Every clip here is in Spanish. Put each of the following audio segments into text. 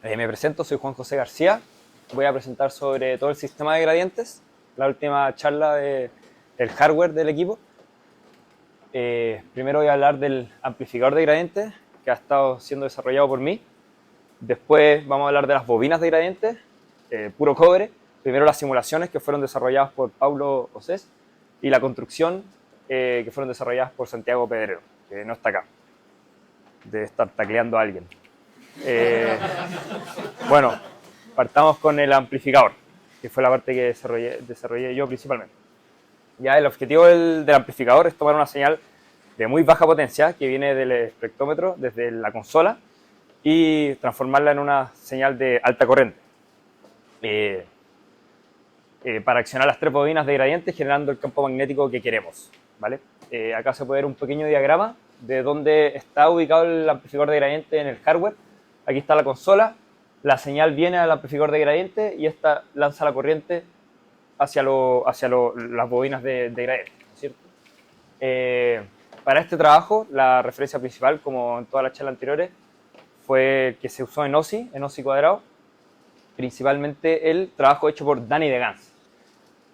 Me presento, soy Juan José García. Voy a presentar sobre todo el sistema de gradientes, la última charla del hardware del equipo. Primero voy a hablar del amplificador de gradientes, que ha estado siendo desarrollado por mí. Después vamos a hablar de las bobinas de gradientes, puro cobre. Primero las simulaciones, que fueron desarrolladas por Paulo Osés, y la construcción, que fueron desarrolladas por Santiago Pedrero, que no está acá. Debe estar tacleando a alguien. Bueno, partamos con el amplificador, que fue la parte que desarrollé yo principalmente. Ya el objetivo del amplificador es tomar una señal de muy baja potencia que viene del espectrómetro desde la consola y transformarla en una señal de alta corriente para accionar las tres bobinas de gradiente generando el campo magnético que queremos, ¿vale? Acá se puede ver un pequeño diagrama de dónde está ubicado el amplificador de gradiente en el hardware. Aquí está la consola, la señal viene al amplificador de gradiente y esta lanza la corriente hacia las bobinas de gradiente, ¿cierto? Para este trabajo, la referencia principal, como en todas las charlas anteriores, fue que se usó en OSI cuadrado, principalmente el trabajo hecho por Danny de Gans,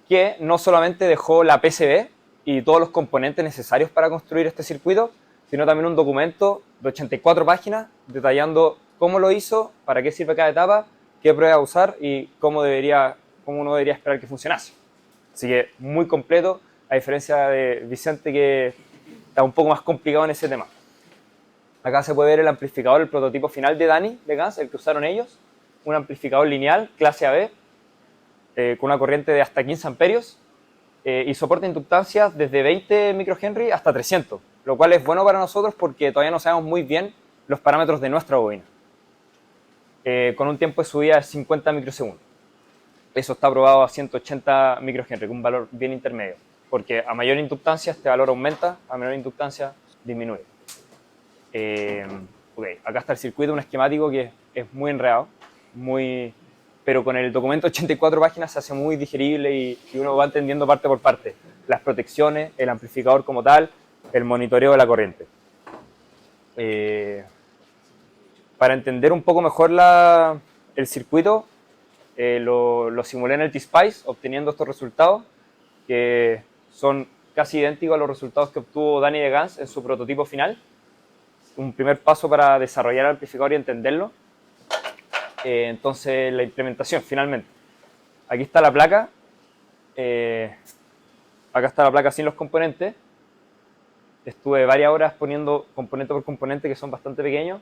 que no solamente dejó la PCB y todos los componentes necesarios para construir este circuito, sino también un documento de 84 páginas detallando cómo lo hizo, para qué sirve cada etapa, qué prueba usar y cómo uno debería esperar que funcionase. Así que muy completo, a diferencia de Vicente, que está un poco más complicado en ese tema. Acá se puede ver el amplificador, el prototipo final de Danny de Gans, el que usaron ellos. Un amplificador lineal, clase AB, con una corriente de hasta 15 amperios y soporta inductancias desde 20 microhenry hasta 300, lo cual es bueno para nosotros porque todavía no sabemos muy bien los parámetros de nuestra bobina. Con un tiempo de subida de 50 microsegundos. Eso está aprobado a 180 microhenry, con un valor bien intermedio, porque a mayor inductancia este valor aumenta, a menor inductancia disminuye. Okay. Acá está el circuito, un esquemático que es muy enredado, pero con el documento 84 páginas se hace muy digerible y uno va entendiendo parte por parte. Las protecciones, el amplificador como tal, el monitoreo de la corriente. Para entender un poco mejor el circuito, lo simulé en el T-Spice, obteniendo estos resultados, que son casi idénticos a los resultados que obtuvo Danny de Gans en su prototipo final. Un primer paso para desarrollar el amplificador y entenderlo. Entonces, la implementación, finalmente. Aquí está la placa. Acá está la placa sin los componentes. Estuve varias horas poniendo componente por componente, que son bastante pequeños.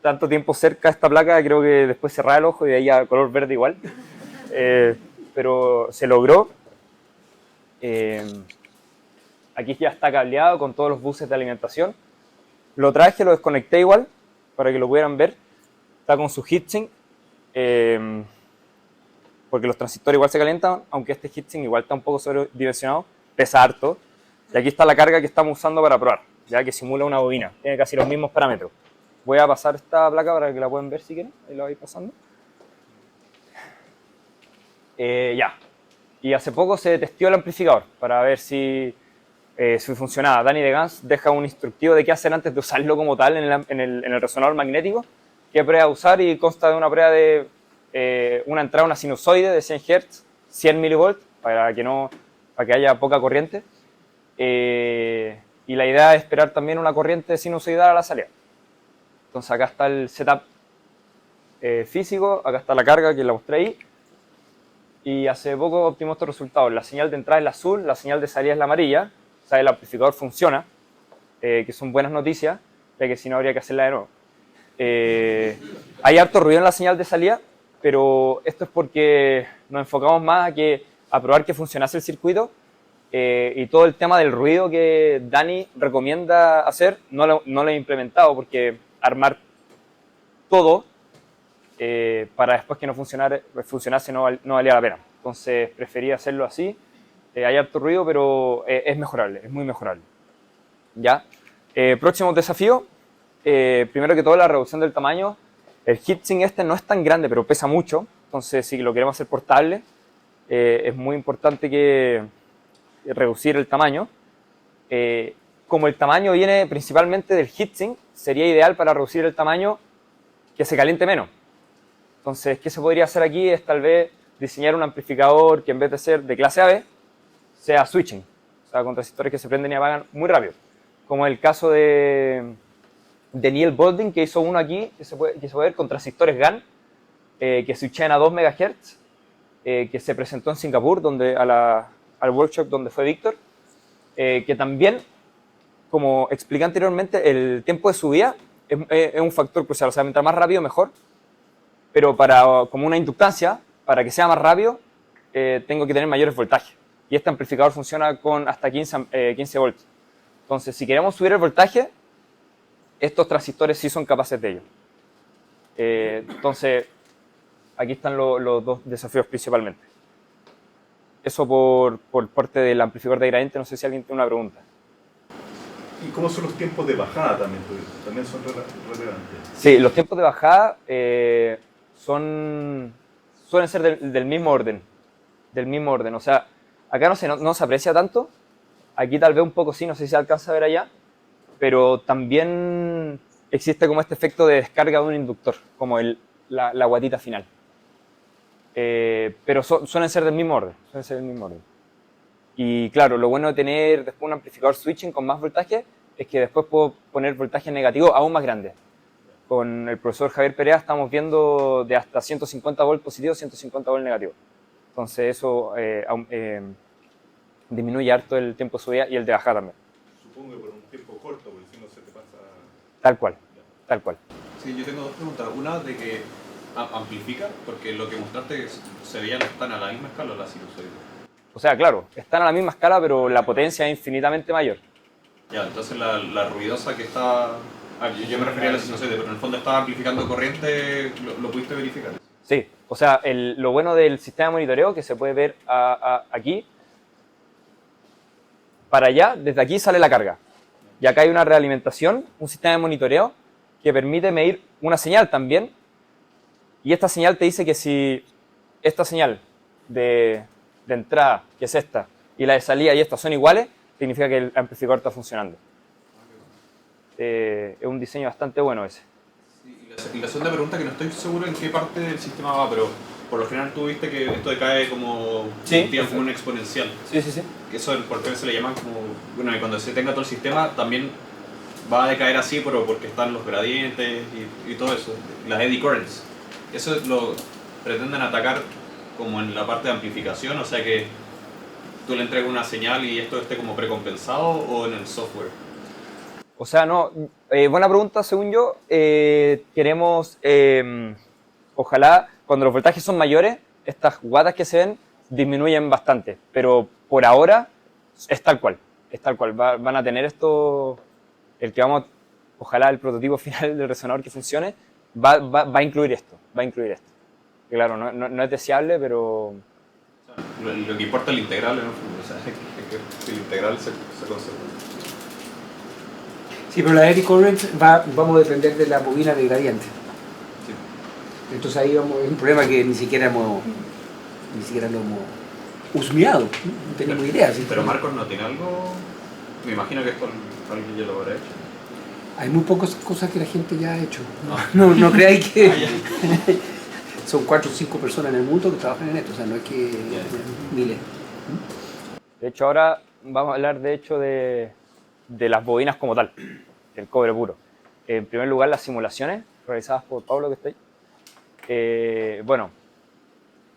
Tanto tiempo cerca de esta placa, creo que después cerraba el ojo y de ahí a color verde igual. Pero se logró. Aquí ya está cableado con todos los buses de alimentación. Lo traje, lo desconecté igual, para que lo pudieran ver. Está con su heatsink, porque los transistores igual se calientan, aunque este heatsink igual está un poco sobredimensionado, pesa harto. Y aquí está la carga que estamos usando para probar, ya que simula una bobina, tiene casi los mismos parámetros. Voy a pasar esta placa para que la puedan ver si quieren, ahí la voy pasando. Ya. Y hace poco se testeó el amplificador para ver si funcionaba. Danny de Gans deja un instructivo de qué hacer antes de usarlo como tal en el resonador magnético, qué prueba usar, y consta de una prueba de una entrada, una sinusoide de 100 Hz, 100 mV, para que haya poca corriente. Y la idea es esperar también una corriente sinusoidal a la salida. Entonces acá está el setup físico, acá está la carga que la mostré ahí. Y hace poco obtuvimos estos resultados. La señal de entrada es la azul, la señal de salida es la amarilla. O sea, el amplificador funciona, que son buenas noticias, ya que si no habría que hacerla de nuevo. Hay harto ruido en la señal de salida, pero esto es porque nos enfocamos más a probar que funcionase el circuito, y todo el tema del ruido que Danny recomienda hacer no lo he implementado, porque armar todo para después que no funcionase no valía la pena. Entonces preferí hacerlo así. Hay harto ruido, pero es mejorable, es muy mejorable. ¿Ya? Próximo desafío. Primero que todo, la reducción del tamaño. El heatsink este no es tan grande, pero pesa mucho. Entonces, si lo queremos hacer portable, es muy importante reducir el tamaño. Como el tamaño viene principalmente del heatsink, sería ideal para reducir el tamaño que se caliente menos. Entonces, ¿qué se podría hacer aquí? Es tal vez diseñar un amplificador que en vez de ser de clase AB, sea switching, o sea, con transistores que se prenden y apagan muy rápido. Como el caso de Neil Bolding, que hizo uno aquí, que se puede ver con transistores GaN, que switchan a 2 MHz, que se presentó en Singapur, al workshop donde fue Víctor, que también, como expliqué anteriormente, el tiempo de subida es un factor crucial, o sea, mientras más rápido mejor, pero como una inductancia, para que sea más rápido, tengo que tener mayores voltajes. Y este amplificador funciona con hasta 15 volts. Entonces, si queremos subir el voltaje, estos transistores sí son capaces de ello. Entonces, aquí están los dos desafíos principalmente. Eso por parte del amplificador de gradiente. No sé si alguien tiene una pregunta. ¿Y cómo son los tiempos de bajada también? También son relevantes. Sí, los tiempos de bajada suelen ser del mismo orden. O sea, acá no se aprecia tanto. Aquí tal vez un poco sí, no sé si se alcanza a ver allá. Pero también existe como este efecto de descarga de un inductor, como la guatita final. Pero suelen ser del mismo orden. Y claro, lo bueno de tener después un amplificador switching con más voltaje es que después puedo poner voltaje negativo aún más grande. Con el profesor Javier Perea estamos viendo de hasta 150 volts positivo, 150 volts negativo. Entonces eso disminuye harto el tiempo de subida y el de bajada también. Supongo que por un tiempo corto, porque si no se te pasa... Tal cual. Sí, yo tengo dos preguntas. Una de que amplifica, porque lo que mostraste se veía no están a la misma escala la sinusoide. O sea, claro, están a la misma escala, pero la potencia es infinitamente mayor. Ya, entonces la ruidosa que está... yo me refería a la sinusoide, pero en el fondo estaba amplificando corriente, ¿lo pudiste verificar? Sí, o sea, lo bueno del sistema de monitoreo, que se puede ver aquí, para allá, desde aquí sale la carga. Y acá hay una realimentación, un sistema de monitoreo, que permite medir una señal también. Y esta señal te dice que si esta señal de entrada, que es esta, y la de salida y esta son iguales, significa que el amplificador está funcionando. Es un diseño bastante bueno ese. Sí, y la segunda pregunta, que no estoy seguro en qué parte del sistema va, pero por lo general tú viste que esto decae como, como un exponencial. Sí. Que eso porque se le llama como... Bueno, y cuando se tenga todo el sistema también va a decaer así, pero porque están los gradientes y todo eso, las eddy currents. Eso lo pretenden atacar como en la parte de amplificación, o sea que tú le entregas una señal y esto esté como precompensado, o en el software. O sea, no, buena pregunta, según yo. Queremos, ojalá, cuando los voltajes son mayores, estas guatas que se ven disminuyen bastante, pero por ahora es tal cual. Van a tener esto, ojalá el prototipo final del resonador que funcione, va a incluir esto. Claro, no es deseable, pero... Lo que importa es el integral, ¿no? O sea, que el integral se conserva. Sí, pero la eddy current vamos a depender de la bobina de gradiente. Sí. Entonces ahí vamos, es un problema que ni siquiera lo hemos husmeado, no tenemos idea. ¿Sí? Pero Marcos no tiene algo, me imagino que esto alguien ya lo habrá hecho. Hay muy pocas cosas que la gente ya ha hecho. No creáis que... Son 4 o 5 personas en el mundo que trabajan en esto, o sea, no es que miles. De hecho, ahora vamos a hablar de las bobinas como tal, el cobre puro. En primer lugar, las simulaciones realizadas por Pablo, que está ahí. Bueno,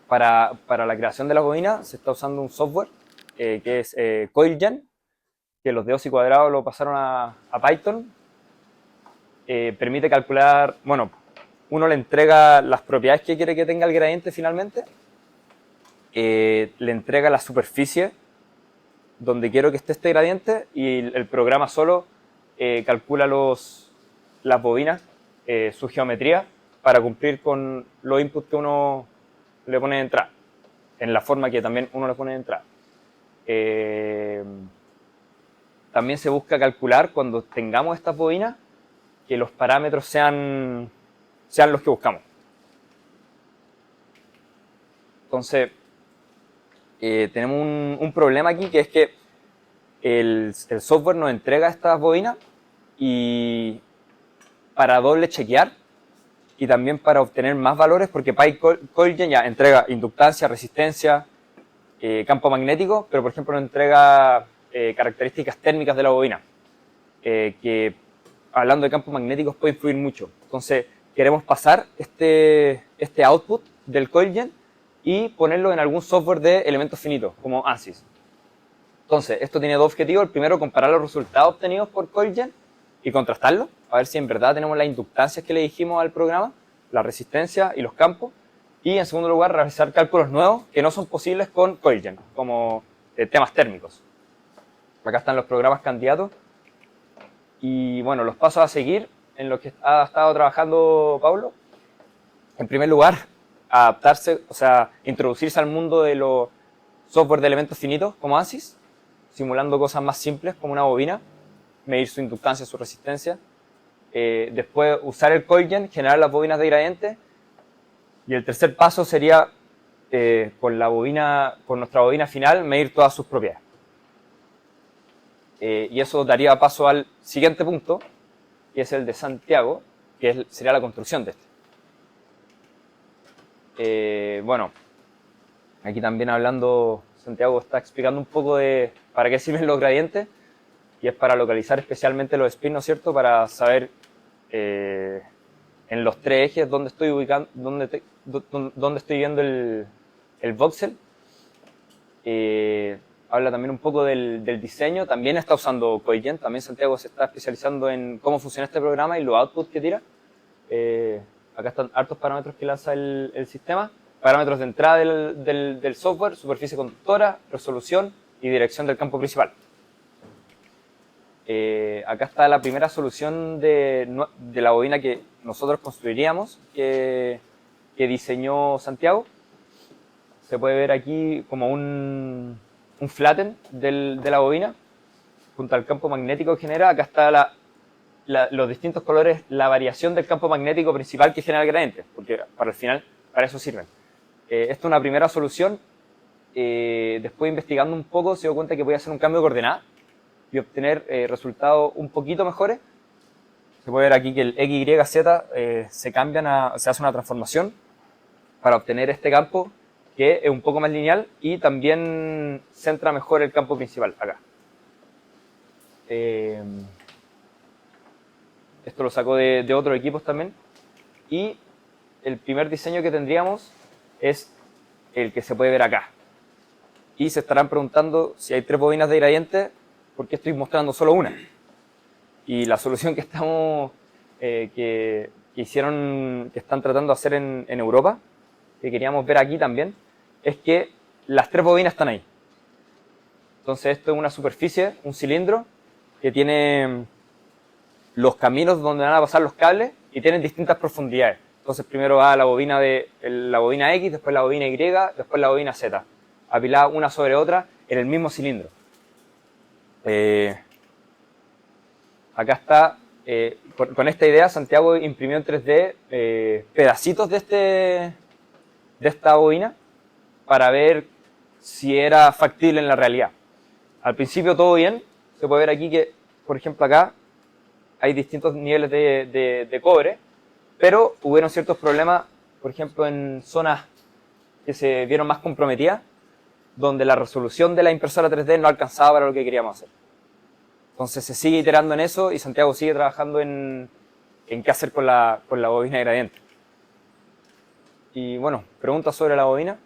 para la creación de las bobinas se está usando un software que es CoilGen, que los de OSI cuadrado lo pasaron a Python. Permite calcular, bueno, uno le entrega las propiedades que quiere que tenga el gradiente finalmente, le entrega la superficie donde quiero que esté este gradiente y el programa solo calcula las bobinas, su geometría, para cumplir con los inputs que uno le pone de entrada, en la forma que también uno le pone de entrada. También se busca calcular, cuando tengamos estas bobinas, que los parámetros sean los que buscamos. Entonces, tenemos un problema aquí, que es que el software nos entrega estas bobinas y para doble chequear y también para obtener más valores, porque PyCoilGen ya entrega inductancia, resistencia, campo magnético, pero por ejemplo no entrega características térmicas de la bobina, que hablando de campos magnéticos puede influir mucho. Entonces queremos pasar este output del CoilGen y ponerlo en algún software de elementos finitos, como ANSYS. Entonces, esto tiene dos objetivos. El primero, comparar los resultados obtenidos por CoilGen y contrastarlos, a ver si en verdad tenemos las inductancias que le dijimos al programa, la resistencia y los campos. Y en segundo lugar, realizar cálculos nuevos que no son posibles con CoilGen, como temas térmicos. Acá están los programas candidatos. Y bueno, los pasos a seguir en los que ha estado trabajando Pablo. En primer lugar, adaptarse, o sea, introducirse al mundo de los software de elementos finitos como ANSYS, simulando cosas más simples como una bobina, medir su inductancia, su resistencia. Después usar el CoilGen, generar las bobinas de gradiente. Y el tercer paso sería, con nuestra bobina final, medir todas sus propiedades. Y eso daría paso al siguiente punto, que es el de Santiago, que sería la construcción de este. Bueno, aquí también hablando, Santiago está explicando un poco de para qué sirven los gradientes, y es para localizar especialmente los spins, ¿no es cierto?, para saber en los tres ejes dónde estoy ubicando, dónde estoy viendo el voxel. Habla también un poco del diseño, también está usando CoilGen, también Santiago se está especializando en cómo funciona este programa y los outputs que tira. Acá están hartos parámetros que lanza el sistema, parámetros de entrada del software, superficie conductora, resolución y dirección del campo principal. Acá está la primera solución de la bobina que nosotros construiríamos, que diseñó Santiago. Se puede ver aquí como un flatten de la bobina junto al campo magnético que genera. Acá está los distintos colores, la variación del campo magnético principal que genera el gradiente, porque para el final, para eso sirven. Esta es una primera solución. Después, investigando un poco, se dio cuenta que podía hacer un cambio de coordenadas y obtener resultados un poquito mejores. Se puede ver aquí que el X, Y, Z se hace una transformación para obtener este campo que es un poco más lineal y también centra mejor el campo principal acá. Esto lo sacó de otros equipos también. Y el primer diseño que tendríamos es el que se puede ver acá. Y se estarán preguntando si hay 3 bobinas de gradiente, ¿por qué estoy mostrando solo una? Y la solución que están tratando de hacer en Europa, que queríamos ver aquí también, es que las 3 bobinas están ahí. Entonces esto es una superficie, un cilindro, que tiene los caminos donde van a pasar los cables y tienen distintas profundidades. Entonces primero va la bobina X, después la bobina Y, después la bobina Z, apilada una sobre otra en el mismo cilindro. Acá está, con esta idea Santiago imprimió en 3D pedacitos de esta bobina para ver si era factible en la realidad. Al principio todo bien, se puede ver aquí que, por ejemplo acá, hay distintos niveles de cobre, pero hubieron ciertos problemas, por ejemplo en zonas que se vieron más comprometidas, donde la resolución de la impresora 3D no alcanzaba para lo que queríamos hacer. Entonces se sigue iterando en eso y Santiago sigue trabajando en qué hacer con la bobina de gradiente. Y bueno, preguntas sobre la bobina.